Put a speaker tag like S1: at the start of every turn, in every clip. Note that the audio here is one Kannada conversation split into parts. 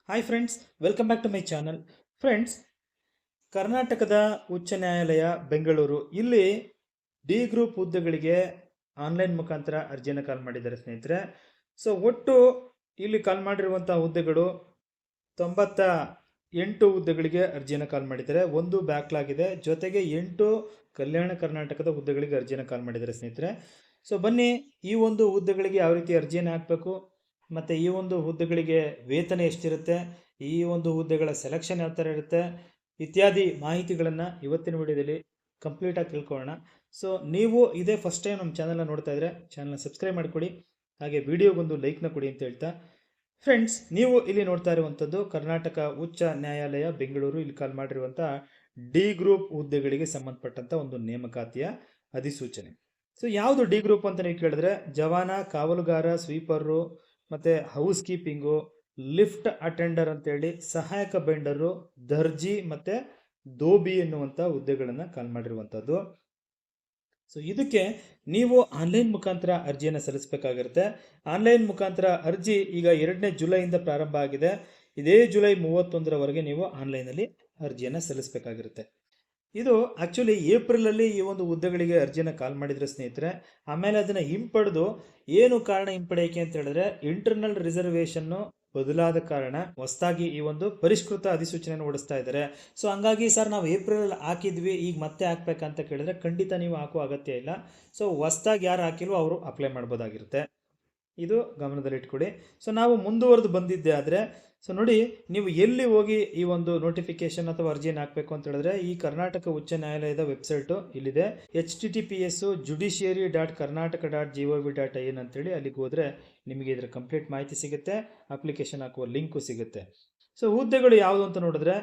S1: Hi friends, welcome back to my channel. Friends, ಕರ್ನಾಟಕದ ಉಚ್ಚ ನ್ಯಾಯಾಲಯ ಬೆಂಗಳೂರು ಇಲ್ಲಿ ಡಿ ಗ್ರೂಪ್ ಹುದ್ದೆಗಳಿಗೆ ಆನ್ಲೈನ್ ಮುಖಾಂತರ ಅರ್ಜಿಯನ್ನು ಕಾಲ್ ಮಾಡಿದ್ದಾರೆ ಸ್ನೇಹಿತರೆ. ಸೊ ಒಟ್ಟು ಇಲ್ಲಿ ಕಾಲ್ ಮಾಡಿರುವಂಥ ಹುದ್ದೆಗಳು 98 ಹುದ್ದೆಗಳಿಗೆ ಅರ್ಜಿಯನ್ನು ಕಾಲ್ ಮಾಡಿದ್ದಾರೆ. ಒಂದು ಬ್ಯಾಕ್ಲಾಗ್ ಇದೆ, ಜೊತೆಗೆ 8 ಕಲ್ಯಾಣ ಕರ್ನಾಟಕದ ಹುದ್ದೆಗಳಿಗೆ ಅರ್ಜಿಯನ್ನು ಕಾಲ್ ಮಾಡಿದ್ದಾರೆ ಸ್ನೇಹಿತರೆ. ಸೊ ಬನ್ನಿ, ಈ ಒಂದು ಹುದ್ದೆಗಳಿಗೆ ಯಾವ ರೀತಿ ಅರ್ಜಿಯನ್ನು ಹಾಕಬೇಕು, ಮತ್ತು ಈ ಒಂದು ಹುದ್ದೆಗಳಿಗೆ ವೇತನ ಎಷ್ಟಿರುತ್ತೆ, ಈ ಒಂದು ಹುದ್ದೆಗಳ ಸೆಲೆಕ್ಷನ್ ಯಾವ ಥರ ಇರುತ್ತೆ ಇತ್ಯಾದಿ ಮಾಹಿತಿಗಳನ್ನು ಇವತ್ತಿನ ವಿಡಿಯೋದಲ್ಲಿ ಕಂಪ್ಲೀಟಾಗಿ ತಿಳ್ಕೊಳ್ಳೋಣ. ಸೊ ನೀವು ಇದೇ ಫಸ್ಟ್ ಟೈಮ್ ನಮ್ಮ ಚಾನಲ್ನ ನೋಡ್ತಾ ಇದ್ದರೆ ಚಾನಲ್ನ ಸಬ್ಸ್ಕ್ರೈಬ್ ಮಾಡಿಕೊಡಿ, ಹಾಗೆ ವಿಡಿಯೋಗೊಂದು ಲೈಕ್ನ ಕೊಡಿ ಅಂತ ಹೇಳ್ತಾ, ಫ್ರೆಂಡ್ಸ್, ನೀವು ಇಲ್ಲಿ ನೋಡ್ತಾ ಇರುವಂಥದ್ದು ಕರ್ನಾಟಕ ಉಚ್ಚ ನ್ಯಾಯಾಲಯ ಬೆಂಗಳೂರು ಇಲ್ಲಿ ಕಾಲ್ ಮಾಡಿರುವಂಥ ಡಿ ಗ್ರೂಪ್ ಹುದ್ದೆಗಳಿಗೆ ಸಂಬಂಧಪಟ್ಟಂಥ ಒಂದು ನೇಮಕಾತಿಯ ಅಧಿಸೂಚನೆ. ಸೊ ಯಾವುದು ಡಿ ಗ್ರೂಪ್ ಅಂತ ನೀವು ಕೇಳಿದ್ರೆ, ಜವಾನ, ಕಾವಲುಗಾರ, ಸ್ವೀಪರು, ಮತ್ತು ಹೌಸ್ ಕೀಪಿಂಗು, ಲಿಫ್ಟ್ ಅಟೆಂಡರ್ ಅಂತೇಳಿ, ಸಹಾಯಕ ಬೆಂಡರು, ದರ್ಜಿ ಮತ್ತು ದೋಬಿ ಎನ್ನುವಂಥ ಹುದ್ದೆಗಳನ್ನು ಕಾಲ್ ಮಾಡಿರುವಂಥದ್ದು. ಸೊ ಇದಕ್ಕೆ ನೀವು ಆನ್ಲೈನ್ ಮುಖಾಂತರ ಅರ್ಜಿಯನ್ನು ಸಲ್ಲಿಸಬೇಕಾಗಿರುತ್ತೆ. ಆನ್ಲೈನ್ ಮುಖಾಂತರ ಅರ್ಜಿ ಈಗ 2ನೇ ಜುಲೈಯಿಂದ ಪ್ರಾರಂಭ ಆಗಿದೆ. ಇದೇ ಜುಲೈ 31ರವರೆಗೆ ನೀವು ಆನ್ಲೈನಲ್ಲಿ ಅರ್ಜಿಯನ್ನು ಸಲ್ಲಿಸಬೇಕಾಗಿರುತ್ತೆ. ಇದು ಆ್ಯಕ್ಚುಲಿ ಏಪ್ರಿಲಲ್ಲಿ ಈ ಒಂದು ಹುದ್ದೆಗಳಿಗೆ ಅರ್ಜಿಯನ್ನು ಕಾಲ್ ಮಾಡಿದರೆ ಸ್ನೇಹಿತರೆ, ಆಮೇಲೆ ಅದನ್ನು ಹಿಂಪಡೆದು, ಏನು ಕಾರಣ ಹಿಂಪಡೆಯೋಕೆ ಅಂತ ಹೇಳಿದ್ರೆ ಇಂಟರ್ನಲ್ ರಿಸರ್ವೇಷನ್ನು ಬದಲಾದ ಕಾರಣ ಹೊಸದಾಗಿ ಈ ಒಂದು ಪರಿಷ್ಕೃತ ಅಧಿಸೂಚನೆಯನ್ನು ಹೊಡಿಸ್ತಾ ಇದ್ದಾರೆ. ಸೊ ಹಂಗಾಗಿ ಸರ್ ನಾವು ಏಪ್ರಿಲಲ್ಲಿ ಹಾಕಿದ್ವಿ, ಈಗ ಮತ್ತೆ ಹಾಕ್ಬೇಕಂತ ಕೇಳಿದ್ರೆ ಖಂಡಿತ ನೀವು ಹಾಕುವ ಅಗತ್ಯ ಇಲ್ಲ. ಸೊ ಹೊಸದಾಗಿ ಯಾರು ಹಾಕಿಲ್ವೋ ಅವರು ಅಪ್ಲೈ ಮಾಡ್ಬೋದಾಗಿರುತ್ತೆ. ಇದು ಗಮನದಲ್ಲಿಟ್ಕೊಡಿ. ಸೊ ನಾವು ಮುಂದುವರೆದು ಬಂದಿದ್ದೆ ಆದರೆ, ಸೊ ನೋಡಿ, ನೀವು ಎಲ್ಲಿ ಹೋಗಿ ಈ ಒಂದು ನೋಟಿಫಿಕೇಶನ್ ಅಥವಾ ಅರ್ಜಿಯನ್ನು ಹಾಕಬೇಕು ಅಂತ ಹೇಳಿದ್ರೆ, ಈ ಕರ್ನಾಟಕ ಉಚ್ಚ ನ್ಯಾಯಾಲಯದ ವೆಬ್ಸೈಟು ಇಲ್ಲಿದೆ, https://judiciary.karnataka.gov.in ಅಂತೇಳಿ. ಅಲ್ಲಿಗೆ ಹೋದರೆ ನಿಮಗೆ ಇದರ ಕಂಪ್ಲೀಟ್ ಮಾಹಿತಿ ಸಿಗುತ್ತೆ, ಅಪ್ಲಿಕೇಶನ್ ಹಾಕುವ ಲಿಂಕು ಸಿಗುತ್ತೆ. ಸೊ ಹುದ್ದೆಗಳು ಯಾವುದು ಅಂತ ನೋಡಿದ್ರೆ,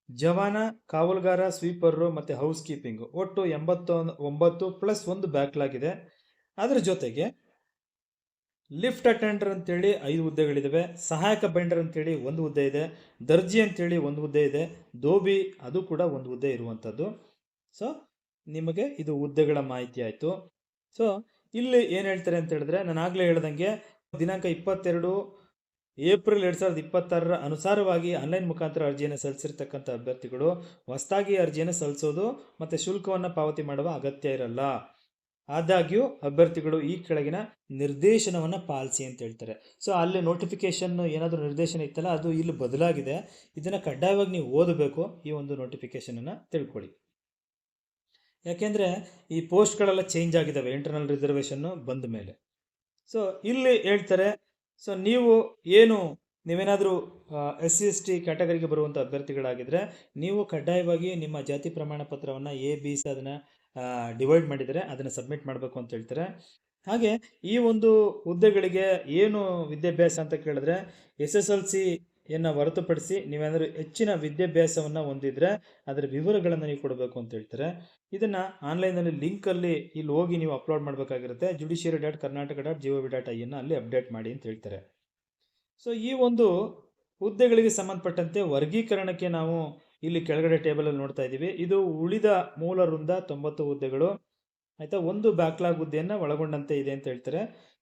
S1: ಜವಾನ, ಕಾವಲುಗಾರ, ಸ್ವೀಪರು ಮತ್ತು ಹೌಸ್ ಕೀಪಿಂಗು ಒಟ್ಟು 89 ಪ್ಲಸ್ ಒಂದು ಬ್ಯಾಕ್ಲಾಗ್ ಇದೆ. ಅದರ ಜೊತೆಗೆ ಲಿಫ್ಟ್ ಅಟೆಂಡರ್ ಅಂತೇಳಿ 5 ಹುದ್ದೆಗಳಿದ್ದಾವೆ, ಸಹಾಯಕ ಬೆಂಡರ್ ಅಂತೇಳಿ 1 ಹುದ್ದೆ ಇದೆ, ದರ್ಜಿ ಅಂತೇಳಿ 1 ಹುದ್ದೆ ಇದೆ, ದೋಬಿ ಅದು ಕೂಡ 1 ಹುದ್ದೆ ಇರುವಂಥದ್ದು. ಸೊ ನಿಮಗೆ ಇದು ಹುದ್ದೆಗಳ ಮಾಹಿತಿ ಆಯಿತು. ಸೊ ಇಲ್ಲಿ ಏನು ಹೇಳ್ತಾರೆ ಅಂತ ಹೇಳಿದ್ರೆ, ನಾನು ಆಗಲೇ ಹೇಳ್ದಂಗೆ ದಿನಾಂಕ 22 ಏಪ್ರಿಲ್ 2026 ಅನುಸಾರವಾಗಿ ಆನ್ಲೈನ್ ಮುಖಾಂತರ ಅರ್ಜಿಯನ್ನು ಸಲ್ಲಿಸಿರ್ತಕ್ಕಂಥ ಅಭ್ಯರ್ಥಿಗಳು ಹೊಸದಾಗಿ ಅರ್ಜಿಯನ್ನು ಸಲ್ಲಿಸೋದು ಮತ್ತು ಶುಲ್ಕವನ್ನು ಪಾವತಿ ಮಾಡುವ ಅಗತ್ಯ ಇರಲ್ಲ. ಆದಾಗ್ಯೂ ಅಭ್ಯರ್ಥಿಗಳು ಈ ಕೆಳಗಿನ ನಿರ್ದೇಶನವನ್ನು ಪಾಲಿಸಿ ಅಂತ ಹೇಳ್ತಾರೆ. ಸೊ ಅಲ್ಲಿ ನೋಟಿಫಿಕೇಶನ್ ಏನಾದರೂ ನಿರ್ದೇಶನ ಇತ್ತಲ್ಲ, ಅದು ಇಲ್ಲಿ ಬದಲಾಗಿದೆ. ಇದನ್ನು ಕಡ್ಡಾಯವಾಗಿ ನೀವು ಓದಬೇಕು, ಈ ಒಂದು ನೋಟಿಫಿಕೇಶನನ್ನು ತಿಳ್ಕೊಳ್ಳಿ. ಯಾಕೆಂದರೆ ಈ ಪೋಸ್ಟ್ಗಳೆಲ್ಲ ಚೇಂಜ್ ಆಗಿದ್ದಾವೆ ಇಂಟರ್ನಲ್ ರಿಸರ್ವೇಷನ್ನು ಬಂದ ಮೇಲೆ. ಸೊ ಇಲ್ಲಿ ಹೇಳ್ತಾರೆ, ಸೊ ನೀವೇನಾದರೂ SC/ST ಕ್ಯಾಟಗರಿಗೆ ಬರುವಂಥ ಅಭ್ಯರ್ಥಿಗಳಾಗಿದ್ದರೆ ನೀವು ಕಡ್ಡಾಯವಾಗಿ ನಿಮ್ಮ ಜಾತಿ ಪ್ರಮಾಣ ಪತ್ರವನ್ನು A, B, C ಅದನ್ನು ಡಿವೈಡ್ ಮಾಡಿದರೆ ಅದನ್ನು ಸಬ್ಮಿಟ್ ಮಾಡಬೇಕು ಅಂತ ಹೇಳ್ತಾರೆ. ಹಾಗೆ ಈ ಒಂದು ಹುದ್ದೆಗಳಿಗೆ ಏನು ವಿದ್ಯಾಭ್ಯಾಸ ಅಂತ ಕೇಳಿದ್ರೆ, SSLCಯನ್ನು ಹೊರತುಪಡಿಸಿ ನೀವೇನಾದರೂ ಹೆಚ್ಚಿನ ವಿದ್ಯಾಭ್ಯಾಸವನ್ನು ಹೊಂದಿದ್ರೆ ಅದರ ವಿವರಗಳನ್ನು ನೀವು ಕೊಡಬೇಕು ಅಂತ ಹೇಳ್ತಾರೆ. ಇದನ್ನು ಆನ್ಲೈನಲ್ಲಿ ಲಿಂಕಲ್ಲಿ ಇಲ್ಲಿ ಹೋಗಿ ನೀವು ಅಪ್ಲೋಡ್ ಮಾಡಬೇಕಾಗಿರುತ್ತೆ. judiciary.karnataka.gov.in ಅಲ್ಲಿ ಅಪ್ಡೇಟ್ ಮಾಡಿ ಅಂತ ಹೇಳ್ತಾರೆ. ಸೊ ಈ ಒಂದು ಹುದ್ದೆಗಳಿಗೆ ಸಂಬಂಧಪಟ್ಟಂತೆ ವರ್ಗೀಕರಣಕ್ಕೆ ನಾವು ಇಲ್ಲಿ ಕೆಳಗಡೆ ಟೇಬಲಲ್ಲಿ ನೋಡ್ತಾ ಇದ್ದೀವಿ. ಇದು ಉಳಿದ ಮೂಲ ವೃಂದ 90 ಹುದ್ದೆಗಳು ಆಯಿತಾ, ಒಂದು ಬ್ಯಾಕ್ಲಾಗ್ ಹುದ್ದೆಯನ್ನು ಒಳಗೊಂಡಂತೆ ಇದೆ ಅಂತ ಹೇಳ್ತಾರೆ.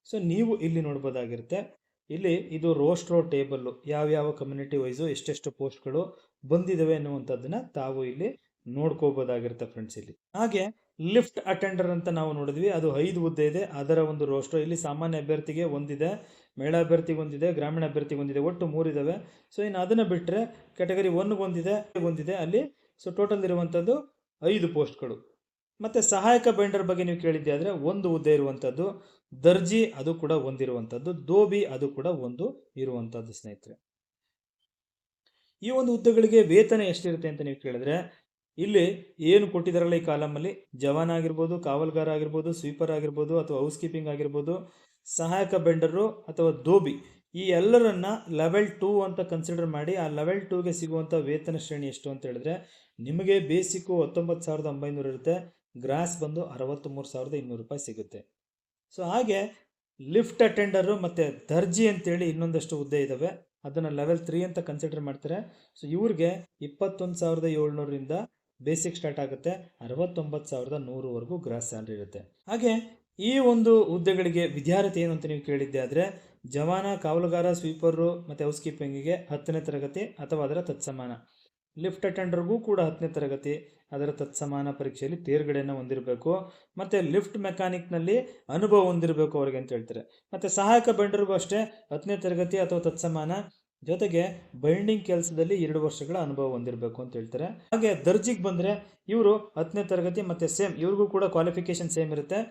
S1: ಸೊ ನೀವು ಇಲ್ಲಿ ನೋಡ್ಬೋದಾಗಿರುತ್ತೆ, ಇಲ್ಲಿ ಇದು ರೋಸ್ಟ್ರೋ ಟೇಬಲ್ಲು, ಯಾವ್ಯಾವ ಕಮ್ಯುನಿಟಿ ವೈಸು ಎಷ್ಟೆಷ್ಟು ಪೋಸ್ಟ್ಗಳು ಬಂದಿದ್ದಾವೆ ಅನ್ನುವಂಥದ್ದನ್ನು ತಾವು ಇಲ್ಲಿ ನೋಡ್ಕೋಬೋದಾಗಿರುತ್ತೆ ಫ್ರೆಂಡ್ಸ್. ಇಲ್ಲಿ ಹಾಗೆ ಲಿಫ್ಟ್ ಅಟೆಂಡರ್ ಅಂತ ನಾವು ನೋಡಿದ್ವಿ, ಅದು 5 ಹುದ್ದೆ ಇದೆ, ಅದರ ಒಂದು ರೋಸ್ಟ್ರೋ. ಇಲ್ಲಿ ಸಾಮಾನ್ಯ ಅಭ್ಯರ್ಥಿಗೆ ಒಂದಿದೆ, ಮಹಿಳಾ ಅಭ್ಯರ್ಥಿಗೆ ಒಂದಿದೆ, ಗ್ರಾಮೀಣ ಅಭ್ಯರ್ಥಿಗೆ ಒಂದಿದೆ, ಒಟ್ಟು 3 ಇದ್ದಾವೆ. ಸೊ ಇನ್ನು ಅದನ್ನು ಬಿಟ್ಟರೆ ಕ್ಯಾಟಗರಿ 1 ಒಂದಿದೆ ಅಲ್ಲಿ. ಸೊ ಟೋಟಲ್ ಇರುವಂಥದ್ದು 5 ಪೋಸ್ಟ್ಗಳು. ಮತ್ತು ಸಹಾಯಕ ಬೆಂಡರ್ ಬಗ್ಗೆ ನೀವು ಕೇಳಿದ್ದೆ ಆದರೆ 1 ಹುದ್ದೆ ಇರುವಂಥದ್ದು, ದರ್ಜಿ ಅದು ಕೂಡ ಒಂದಿರುವಂಥದ್ದು, ದೋಬಿ ಅದು ಕೂಡ 1 ಇರುವಂಥದ್ದು ಸ್ನೇಹಿತರೆ. ಈ ಒಂದು ಹುದ್ದೆಗಳಿಗೆ ವೇತನ ಎಷ್ಟಿರುತ್ತೆ ಅಂತ ನೀವು ಕೇಳಿದ್ರೆ, ಇಲ್ಲಿ ಏನು ಕೊಟ್ಟಿದ್ದಾರಲ್ಲ ಈ ಕಾಲಮಲ್ಲಿ, ಜವಾನ್ ಆಗಿರ್ಬೋದು, ಕಾವಲುಗಾರ ಆಗಿರ್ಬೋದು, ಸ್ವೀಪರ್ ಆಗಿರ್ಬೋದು, ಅಥವಾ ಹೌಸ್ ಕೀಪಿಂಗ್ ಆಗಿರ್ಬೋದು, ಸಹಾಯಕ ಬೆಂಡರು ಅಥವಾ ದೋಬಿ, ಈ ಎಲ್ಲರನ್ನ ಲೆವೆಲ್ 2 ಅಂತ ಕನ್ಸಿಡರ್ ಮಾಡಿ ಆ ಲೆವೆಲ್ 2ಗೆ ಸಿಗುವಂಥ ವೇತನ ಶ್ರೇಣಿ ಎಷ್ಟು ಅಂತ ಹೇಳಿದ್ರೆ, ನಿಮಗೆ ಬೇಸಿಕ್ಕು 19,900 ಇರುತ್ತೆ, ಗ್ರಾಸ್ ಬಂದು 63,200 ರೂಪಾಯಿ ಸಿಗುತ್ತೆ. ಸೊ ಹಾಗೆ ಲಿಫ್ಟ್ ಅಟೆಂಡರು ಮತ್ತು ದರ್ಜಿ ಅಂತೇಳಿ ಇನ್ನೊಂದಷ್ಟು ಹುದ್ದೆ ಇದ್ದಾವೆ, ಅದನ್ನು ಲೆವೆಲ್ 3 ಅಂತ ಕನ್ಸಿಡರ್ ಮಾಡ್ತಾರೆ. ಸೊ ಇವ್ರಿಗೆ 21,700ರಿಂದ ಬೇಸಿಕ್ ಸ್ಟಾರ್ಟ್ ಆಗುತ್ತೆ, 69,100ವರೆಗೂ ಗ್ರಾಸ್ ಸ್ಯಾಲ್ರಿ ಇರುತ್ತೆ. ಹಾಗೆ ಈ ಒಂದು ಹುದ್ದೆಗಳಿಗೆ ವಿದ್ಯಾರ್ಥಿ ಏನು ಅಂತ ನೀವು ಕೇಳಿದ್ದೆ ಆದರೆ, ಜವಾನ, ಕಾವಲುಗಾರ, ಸ್ವೀಪರು ಮತ್ತು ಹೌಸ್ ಕೀಪಿಂಗಿಗೆ 10ನೇ ತರಗತಿ ಅಥವಾ ಅದರ ತತ್ಸಮಾನ. ಲಿಫ್ಟ್ ಅಟೆಂಡರ್ಗೂ ಕೂಡ 10ನೇ ತರಗತಿ ಅದರ ತತ್ಸಮಾನ ಪರೀಕ್ಷೆಯಲ್ಲಿ ತೇರ್ಗಡೆಯನ್ನು ಹೊಂದಿರಬೇಕು. ಮತ್ತು ಲಿಫ್ಟ್ ಮೆಕ್ಯಾನಿಕ್ನಲ್ಲಿ ಅನುಭವ ಹೊಂದಿರಬೇಕು ಅವರಿಗೆ ಅಂತ ಹೇಳ್ತಾರೆ. ಮತ್ತು ಸಹಾಯಕ ಬೆಂಡರ್ಗೂ ಅಷ್ಟೇ 10ನೇ ತರಗತಿ ಅಥವಾ ತತ್ಸಮಾನ, ಜೊತೆಗೆ ಬೈಂಡಿಂಗ್ ಕೆಲಸದಲ್ಲಿ 2 ವರ್ಷಗಳ ಅನುಭವ ಹೊಂದಿರಬೇಕು ಅಂತ ಹೇಳ್ತಾರೆ. ಹಾಗೆ ದರ್ಜಿಗೆ ಬಂದರೆ ಇವರು 10ನೇ ತರಗತಿ ಮತ್ತು ಸೇಮ್ ಇವ್ರಿಗೂ ಕೂಡ ಕ್ವಾಲಿಫಿಕೇಷನ್ ಸೇಮ್ ಇರುತ್ತೆ.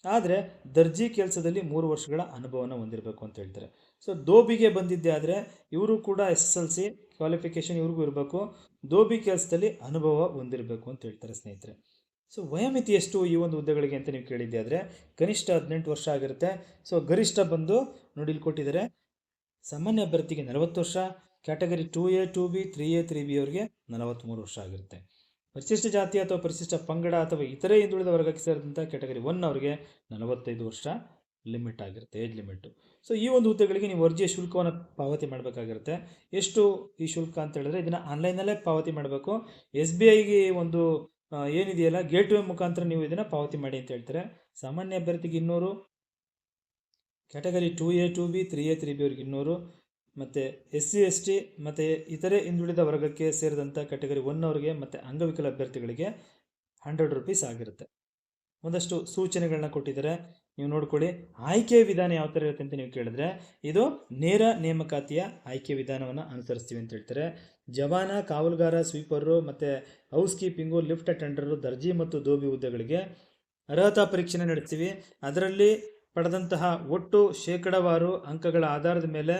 S1: ಆದರೆ ದರ್ಜಿ ಕೆಲಸದಲ್ಲಿ 3 ವರ್ಷಗಳ ಅನುಭವನ ಹೊಂದಿರಬೇಕು ಅಂತ ಹೇಳ್ತಾರೆ. ಸೊ ದೋಬಿಗೆ ಬಂದಿದ್ದೆ ಆದರೆ ಇವರು ಕೂಡ SSLC ಕ್ವಾಲಿಫಿಕೇಷನ್ ಇವ್ರಿಗೂ ಇರಬೇಕು. ದೋಬಿ ಕೆಲಸದಲ್ಲಿ ಅನುಭವ ಹೊಂದಿರಬೇಕು ಅಂತ ಹೇಳ್ತಾರೆ ಸ್ನೇಹಿತರೆ. ಸೊ ವಯೋಮಿತಿ ಎಷ್ಟು ಈ ಒಂದು ಹುದ್ದೆಗಳಿಗೆ ಅಂತ ನೀವು ಕೇಳಿದ್ದೆ ಆದರೆ ಕನಿಷ್ಠ 18 ವರ್ಷ ಆಗಿರುತ್ತೆ. ಸೊ ಗರಿಷ್ಠ ಬಂದು ನೋಡಿ ಇಲ್ಲಿ ಕೊಟ್ಟಿದ್ದಾರೆ, ಸಾಮಾನ್ಯ ಅಭ್ಯರ್ಥಿಗೆ 40 ವರ್ಷ, category 2A 2B 3A 3B ಅವರಿಗೆ 43 ವರ್ಷ ಆಗಿರುತ್ತೆ. ಪರಿಶಿಷ್ಟ ಜಾತಿ ಅಥವಾ ಪರಿಶಿಷ್ಟ ಪಂಗಡ ಅಥವಾ ಇತರೆ ಹಿಂದುಳಿದ ವರ್ಗಕ್ಕೆ ಸೇರಿದಂಥ ಕ್ಯಾಟಗರಿ 1 ಅವರಿಗೆ 45 ವರ್ಷ ಲಿಮಿಟ್ ಆಗಿರುತ್ತೆ, ಏಜ್ ಲಿಮಿಟು. ಸೊ ಈ ಒಂದು ಹುದ್ದೆಗಳಿಗೆ ನೀವು ಅರ್ಜಿಯ ಶುಲ್ಕವನ್ನು ಪಾವತಿ ಮಾಡಬೇಕಾಗಿರುತ್ತೆ. ಎಷ್ಟು ಈ ಶುಲ್ಕ ಅಂತ ಹೇಳಿದ್ರೆ ಇದನ್ನು ಆನ್ಲೈನಲ್ಲೇ ಪಾವತಿ ಮಾಡಬೇಕು. SBIಗೆ ಒಂದು ಏನಿದೆಯಲ್ಲ ಗೇಟ್ವೇ ಮುಖಾಂತರ ನೀವು ಇದನ್ನು ಪಾವತಿ ಮಾಡಿ ಅಂತ ಹೇಳ್ತಾರೆ. ಸಾಮಾನ್ಯ ಅಭ್ಯರ್ಥಿಗೆ 200, category 2A 2B 3A 3B ಅವರಿಗೆ 200, ಮತ್ತು SC ST ಮತ್ತು ಇತರೆ ಹಿಂದುಳಿದ ವರ್ಗಕ್ಕೆ ಸೇರಿದಂಥ ಕ್ಯಾಟಗರಿ 1 ಅವರಿಗೆ ಮತ್ತು ಅಂಗವಿಕಲ ಅಭ್ಯರ್ಥಿಗಳಿಗೆ 100 ರೂಪೀಸ್ ಆಗಿರುತ್ತೆ. ಒಂದಷ್ಟು ಸೂಚನೆಗಳನ್ನ ಕೊಟ್ಟಿದ್ದಾರೆ, ನೀವು ನೋಡ್ಕೊಳ್ಳಿ. ಆಯ್ಕೆ ವಿಧಾನ ಯಾವ ಥರ ಇರುತ್ತೆ ಅಂತ ನೀವು ಕೇಳಿದ್ರೆ ಇದು ನೇರ ನೇಮಕಾತಿಯ ಆಯ್ಕೆ ವಿಧಾನವನ್ನು ಅನುಸರಿಸ್ತೀವಿ ಅಂತ ಹೇಳ್ತಾರೆ. ಜವಾನ, ಕಾವಲುಗಾರ, ಸ್ವೀಪರು ಮತ್ತು ಹೌಸ್ ಕೀಪಿಂಗು, ಲಿಫ್ಟ್ ಅಟೆಂಡರು, ದರ್ಜಿ ಮತ್ತು ದೋಬಿ ಹುದ್ದೆಗಳಿಗೆ ಅರ್ಹತಾ ಪರೀಕ್ಷೆನ ನಡೆಸ್ತೀವಿ. ಅದರಲ್ಲಿ ಪಡೆದಂತಹ ಒಟ್ಟು ಶೇಕಡಾವಾರು ಅಂಕಗಳ ಆಧಾರದ ಮೇಲೆ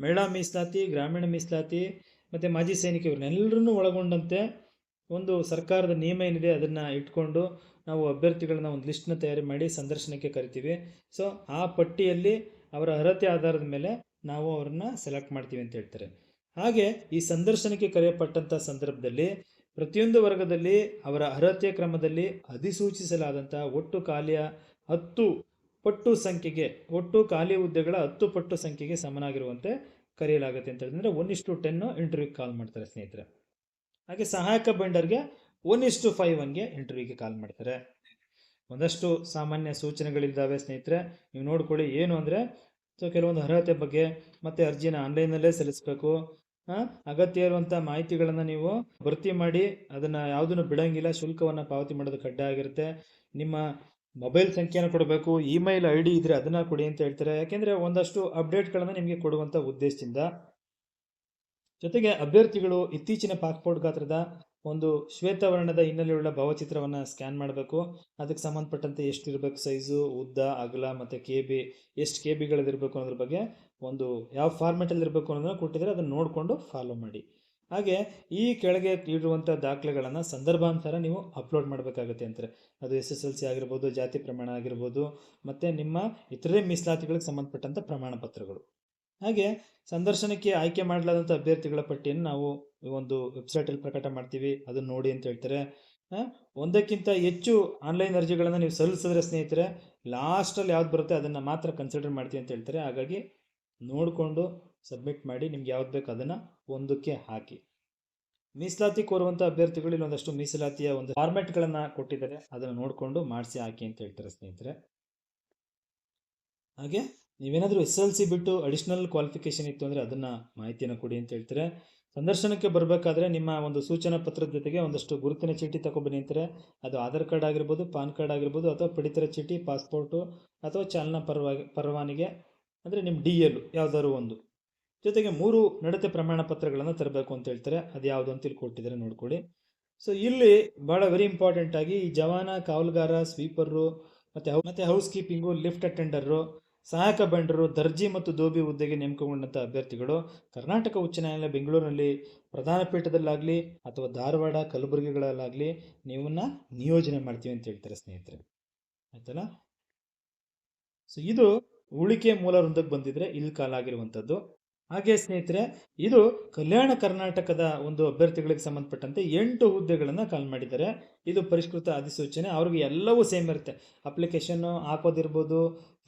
S1: ಮಹಿಳಾ ಮೀಸಲಾತಿ, ಗ್ರಾಮೀಣ ಮೀಸಲಾತಿ ಮತ್ತು ಮಾಜಿ ಸೈನಿಕ ಇವ್ರನ್ನೆಲ್ಲರನ್ನೂ ಒಳಗೊಂಡಂತೆ ಒಂದು ಸರ್ಕಾರದ ನಿಯಮ ಏನಿದೆ ಅದನ್ನು ಇಟ್ಕೊಂಡು ನಾವು ಅಭ್ಯರ್ಥಿಗಳನ್ನ ಒಂದು ಲಿಸ್ಟ್ನ ತಯಾರಿ ಮಾಡಿ ಸಂದರ್ಶನಕ್ಕೆ ಕರಿತೀವಿ. ಸೊ ಆ ಪಟ್ಟಿಯಲ್ಲಿ ಅವರ ಅರ್ಹತೆ ಆಧಾರದ ಮೇಲೆ ನಾವು ಅವರನ್ನು ಸೆಲೆಕ್ಟ್ ಮಾಡ್ತೀವಿ ಅಂತ ಹೇಳ್ತಾರೆ. ಹಾಗೆ ಈ ಸಂದರ್ಶನಕ್ಕೆ ಕರೆಯಲ್ಪಟ್ಟಂಥ ಸಂದರ್ಭದಲ್ಲಿ ಪ್ರತಿಯೊಂದು ವರ್ಗದಲ್ಲಿ ಅವರ ಅರ್ಹತೆ ಕ್ರಮದಲ್ಲಿ ಅಧಿಸೂಚಿಸಲಾದಂಥ ಒಟ್ಟು ಖಾಲಿಯ 10 ಪಟ್ಟು ಸಂಖ್ಯೆಗೆ, ಒಟ್ಟು ಖಾಲಿ ಹುದ್ದೆಗಳ 10 ಪಟ್ಟು ಸಂಖ್ಯೆಗೆ ಸಮನಾಗಿರುವಂತೆ ಕರೆಯಲಾಗುತ್ತೆ ಅಂತ ಹೇಳಿದ್ರೆ 1:10 ಇಂಟರ್ವ್ಯೂಗೆ ಕಾಲ್ ಮಾಡ್ತಾರೆ ಸ್ನೇಹಿತರೆ. ಹಾಗೆ ಸಹಾಯಕ ಬೆಂಡರ್ಗೆ 1:5 ಇಂಟರ್ವ್ಯೂಗೆ ಕಾಲ್ ಮಾಡ್ತಾರೆ. ಒಂದಷ್ಟು ಸಾಮಾನ್ಯ ಸೂಚನೆಗಳಿದ್ದಾವೆ ಸ್ನೇಹಿತರೆ, ನೀವು ನೋಡ್ಕೊಳ್ಳಿ. ಏನು ಅಂದರೆ ಸೊ ಕೆಲವೊಂದು ಅರ್ಹತೆ ಬಗ್ಗೆ ಮತ್ತು ಅರ್ಜಿನ ಆನ್ಲೈನಲ್ಲೇ ಸಲ್ಲಿಸಬೇಕು. ಅಗತ್ಯ ಇರುವಂಥ ಮಾಹಿತಿಗಳನ್ನು ನೀವು ಭರ್ತಿ ಮಾಡಿ ಅದನ್ನು ಯಾವುದನ್ನು ಬಿಡೋಂಗಿಲ್ಲ. ಶುಲ್ಕವನ್ನು ಪಾವತಿ ಮಾಡೋದು ಕಡ್ಡಾಯ ಆಗಿರುತ್ತೆ. ನಿಮ್ಮ ಮೊಬೈಲ್ ಸಂಖ್ಯೆಯನ್ನು ಕೊಡಬೇಕು, ಇಮೇಲ್ ID ಇದ್ದರೆ ಅದನ್ನು ಕೊಡಿ ಅಂತ ಹೇಳ್ತಾರೆ. ಯಾಕೆಂದರೆ ಒಂದಷ್ಟು ಅಪ್ಡೇಟ್ಗಳನ್ನು ನಿಮಗೆ ಕೊಡುವಂಥ ಉದ್ದೇಶದಿಂದ. ಜೊತೆಗೆ ಅಭ್ಯರ್ಥಿಗಳು ಇತ್ತೀಚಿನ ಪಾಸ್ಪೋರ್ಟ್ ಗಾತ್ರದ ಒಂದು ಶ್ವೇತವರ್ಣದ ಹಿನ್ನೆಲೆಯುಳ್ಳ ಭಾವಚಿತ್ರವನ್ನು ಸ್ಕ್ಯಾನ್ ಮಾಡಬೇಕು. ಅದಕ್ಕೆ ಸಂಬಂಧಪಟ್ಟಂತೆ ಎಷ್ಟಿರಬೇಕು ಸೈಜು, ಉದ್ದ, ಅಗಲ ಮತ್ತು KB ಎಷ್ಟು KBಗಳದಿರಬೇಕು ಅನ್ನೋದ್ರ ಬಗ್ಗೆ ಒಂದು ಯಾವ ಫಾರ್ಮೆಟಲ್ಲಿ ಇರಬೇಕು ಅನ್ನೋದನ್ನು ಕೊಟ್ಟಿದ್ದಾರೆ, ಅದನ್ನು ನೋಡಿಕೊಂಡು ಫಾಲೋ ಮಾಡಿ. ಹಾಗೆ ಈ ಕೆಳಗೆ ಇರುವಂಥ ದಾಖಲೆಗಳನ್ನು ಸಂದರ್ಭಾನುಸಾರ ನೀವು ಅಪ್ಲೋಡ್ ಮಾಡಬೇಕಾಗುತ್ತೆ ಅಂತಾರೆ. ಅದು SSLC ಆಗಿರ್ಬೋದು, ಜಾತಿ ಪ್ರಮಾಣ ಆಗಿರ್ಬೋದು, ಮತ್ತು ನಿಮ್ಮ ಇತರೆ ಮೀಸಲಾತಿಗಳಿಗೆ ಸಂಬಂಧಪಟ್ಟಂಥ ಪ್ರಮಾಣ ಪತ್ರಗಳು. ಹಾಗೆ ಸಂದರ್ಶನಕ್ಕೆ ಆಯ್ಕೆ ಮಾಡಲಾದಂಥ ಅಭ್ಯರ್ಥಿಗಳ ಪಟ್ಟಿಯನ್ನು ನಾವು ಒಂದು ವೆಬ್ಸೈಟಲ್ಲಿ ಪ್ರಕಟ ಮಾಡ್ತೀವಿ, ಅದನ್ನು ನೋಡಿ ಅಂತ ಹೇಳ್ತಾರೆ. ಒಂದಕ್ಕಿಂತ ಹೆಚ್ಚು ಆನ್ಲೈನ್ ಅರ್ಜಿಗಳನ್ನು ನೀವು ಸಲ್ಲಿಸಿದ್ರೆ ಸ್ನೇಹಿತರೆ ಲಾಸ್ಟಲ್ಲಿ ಯಾವ್ದು ಬರುತ್ತೆ ಅದನ್ನು ಮಾತ್ರ ಕನ್ಸಿಡರ್ ಮಾಡ್ತೀವಿ ಅಂತ ಹೇಳ್ತಾರೆ. ಹಾಗಾಗಿ ನೋಡಿಕೊಂಡು ಸಬ್ಮಿಟ್ ಮಾಡಿ, ನಿಮ್ಗೆ ಯಾವ್ದು ಬೇಕು ಅದನ್ನು ಒಂದಕ್ಕೆ ಹಾಕಿ. ಮೀಸಲಾತಿ ಕೋರುವಂಥ ಅಭ್ಯರ್ಥಿಗಳು ಇಲ್ಲಿ ಒಂದಷ್ಟು ಮೀಸಲಾತಿಯ ಒಂದು ಫಾರ್ಮೆಟ್ಗಳನ್ನು ಕೊಟ್ಟಿದ್ದಾರೆ, ಅದನ್ನು ನೋಡಿಕೊಂಡು ಮಾಡಿಸಿ ಹಾಕಿ ಅಂತ ಹೇಳ್ತಾರೆ ಸ್ನೇಹಿತರೆ. ಹಾಗೆ ನೀವೇನಾದರೂ SSLC ಬಿಟ್ಟು ಅಡಿಷ್ನಲ್ ಕ್ವಾಲಿಫಿಕೇಷನ್ ಇತ್ತು ಅಂದರೆ ಅದನ್ನು ಮಾಹಿತಿಯನ್ನು ಕೊಡಿ ಅಂತ ಹೇಳ್ತಾರೆ. ಸಂದರ್ಶನಕ್ಕೆ ಬರಬೇಕಾದ್ರೆ ನಿಮ್ಮ ಒಂದು ಸೂಚನಾ ಪತ್ರದ ಜೊತೆಗೆ ಒಂದಷ್ಟು ಗುರುತಿನ ಚೀಟಿ ತಗೊಬನ್ನಿ ಅಂತಾರೆ. ಅದು ಆಧಾರ್ ಕಾರ್ಡ್ ಆಗಿರ್ಬೋದು, ಪಾನ್ ಕಾರ್ಡ್ ಆಗಿರ್ಬೋದು, ಅಥವಾ ಪಡಿತರ ಚೀಟಿ, ಪಾಸ್ಪೋರ್ಟು ಅಥವಾ ಚಾಲನಾ ಪರವಾನಿಗೆ ಅಂದರೆ ನಿಮ್ಮ DL ಯಾವುದಾದ್ರು ಒಂದು. ಜೊತೆಗೆ 3 ನಡತೆ ಪ್ರಮಾಣ ಪತ್ರಗಳನ್ನು ತರಬೇಕು ಅಂತ ಹೇಳ್ತಾರೆ. ಅದು ಯಾವುದು ಅಂತ ಇಲ್ಲಿ ಕೊಟ್ಟಿದ್ದಾರೆ, ನೋಡ್ಕೊಳ್ಳಿ. ಸೊ ಇಲ್ಲಿ ಭಾಳ ವೆರಿ ಇಂಪಾರ್ಟೆಂಟ್ ಆಗಿ ಈ ಜವಾನ, ಕಾವಲುಗಾರ, ಸ್ವೀಪರು ಮತ್ತು ಹೌಸ್ ಕೀಪಿಂಗು, ಲಿಫ್ಟ್ ಅಟೆಂಡರು, ಸಹಾಯಕ ಬೆಂಡರು, ದರ್ಜಿ ಮತ್ತು ದೋಬಿ ಹುದ್ದೆಗೆ ನೇಮಕಗೊಂಡಂಥ ಅಭ್ಯರ್ಥಿಗಳು ಕರ್ನಾಟಕ ಉಚ್ಚ ನ್ಯಾಯಾಲಯ ಬೆಂಗಳೂರಿನಲ್ಲಿ ಪ್ರಧಾನ ಪೀಠದಲ್ಲಾಗಲಿ ಅಥವಾ ಧಾರವಾಡ, ಕಲಬುರಗಿಗಳಲ್ಲಾಗಲಿ ನೀವನ್ನ ನಿಯೋಜನೆ ಮಾಡ್ತೀವಿ ಅಂತ ಹೇಳ್ತಾರೆ ಸ್ನೇಹಿತರೆ, ಆಯ್ತಲ್ಲ. ಸೊ ಇದು ಉಳಿಕೆ ಮೂಲ ವೃಂದಕ್ಕೆ ಬಂದಿದ್ರೆ ಇಲ್ಲಿ ಕಾಲಾಗಿರುವಂಥದ್ದು. ಹಾಗೆ ಸ್ನೇಹಿತರೆ ಇದು ಕಲ್ಯಾಣ ಕರ್ನಾಟಕದ ಒಂದು ಅಭ್ಯರ್ಥಿಗಳಿಗೆ ಸಂಬಂಧಪಟ್ಟಂತೆ 8 ಹುದ್ದೆಗಳನ್ನು ಕಾಲ್ ಮಾಡಿದ್ದಾರೆ. ಇದು ಪರಿಷ್ಕೃತ ಅಧಿಸೂಚನೆ. ಅವ್ರಿಗೆ ಎಲ್ಲವೂ ಸೇಮ್ ಇರುತ್ತೆ. ಅಪ್ಲಿಕೇಶನ್ನು ಹಾಕೋದಿರ್ಬೋದು,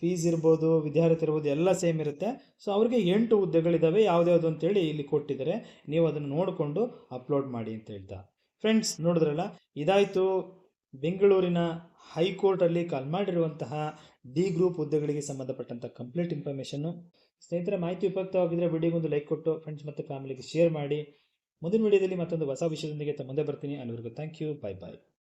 S1: ಫೀಸ್ ಇರ್ಬೋದು, ವಿದ್ಯಾರ್ಥಿ ಇರ್ಬೋದು, ಎಲ್ಲ ಸೇಮ್ ಇರುತ್ತೆ. ಸೊ ಅವ್ರಿಗೆ 8 ಹುದ್ದೆಗಳಿದ್ದಾವೆ. ಯಾವುದ್ಯಾವುದು ಅಂತೇಳಿ ಇಲ್ಲಿ ಕೊಟ್ಟಿದ್ದಾರೆ, ನೀವು ಅದನ್ನು ನೋಡಿಕೊಂಡು ಅಪ್ಲೋಡ್ ಮಾಡಿ ಅಂತ ಹೇಳ್ತಾ. ಫ್ರೆಂಡ್ಸ್ ನೋಡಿದ್ರಲ್ಲ, ಇದಾಯಿತು ಬೆಂಗಳೂರಿನ ಹೈಕೋರ್ಟಲ್ಲಿ ಕಾಲ್ ಮಾಡಿರುವಂತಹ D ಗ್ರೂಪ್ ಹುದ್ದೆಗಳಿಗೆ ಸಂಬಂಧಪಟ್ಟಂಥ ಕಂಪ್ಲೀಟ್ ಇನ್ಫಾರ್ಮೇಷನ್ನು. ಸ್ನೇಹಿತರೆ, ಮಾಹಿತಿ ಉಪಯುಕ್ತವಾಗಿದ್ದರೆ ವಿಡಿಯೋಗೊಂದು ಲೈಕ್ ಕೊಟ್ಟು ಫ್ರೆಂಡ್ಸ್ ಮತ್ತು ಫ್ಯಾಮಿಲಿಗೆ ಶೇರ್ ಮಾಡಿ. ಮುಂದಿನ ವಿಡಿಯೋದಲ್ಲಿ ಮತ್ತೊಂದು ಹೊಸ ವಿಷಯದೊಂದಿಗೆ ಮುಂದೆ ಬರ್ತೀನಿ. ಅಲ್ಲಿವರೆಗೂ ಥ್ಯಾಂಕ್ ಯು. Bye bye.